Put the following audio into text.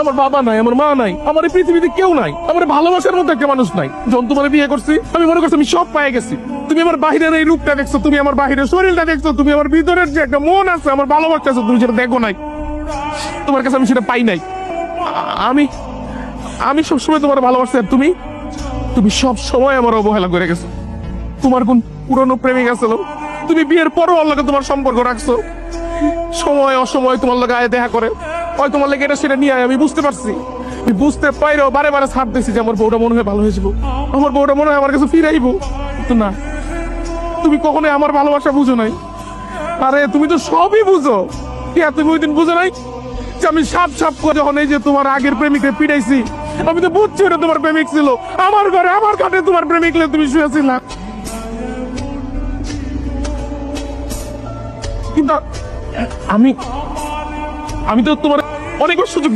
আমার বাবা নাই, আমার মা নাই, আমার এই পৃথিবীতে কেউ নাই, আমার ভালোবাসার মতো একটা মানুষ নাই। যখন তোমার বিয়ে করছি আমি মনে করছি আমি সব পেয়ে গেছি। তুমি আমার বাহিরের এই রূপটা দেখছো, তুমি আমার বাহিরের শরীরটা দেখছো, তুমি আমার ভিতরের যে একটা মন আছে, আমার ভালোবাসা আছে, তুমি সেটা দেখো নাই। তোমার কাছে আমি সেটা পাই নাই। আমি আমি সবসময় তোমার ভালোবাসি, আর তুমি তুমি সব সময় আমার অবহেলা করে গেছো। তোমার কোন পুরনো প্রেমিক আছিল, তুমি বিয়ের পরও ওর লগে তোমার সম্পর্ক রাখছো। সময় অসময় তোমার লগে আয় দেখা করে, ওই তোমার লেগে এটা সেটা নিয়ে আয়। আমি বুঝতে পারছি, আমি বুঝতে পাইরেও বারে বারে ছাড় দিছি যে আমার বউটা মনে হয় ভালো হয়েছিল, আমার বউটা মনে হয় আমার কাছে ফিরাইবো। কিন্তু না, তুমি কখনোই আমার ভালোবাসা বুঝো নাই। আরে তুমি তো সবই বুঝো। কি আর তুমি ওই দিন বুঝো নাই যে আমি সাপ সাপ করে যখন এই যে তোমার আগের প্রেমিককে পিটাইছি, আমি তো বুঝছি ওটা তোমার প্রেমিক ছিল। আমার ঘরে আমার কাটে তোমার প্রেমিক তুমি শুয়েছিল। কিন্তু আমি আমি তো তোমার অনেক সুযোগ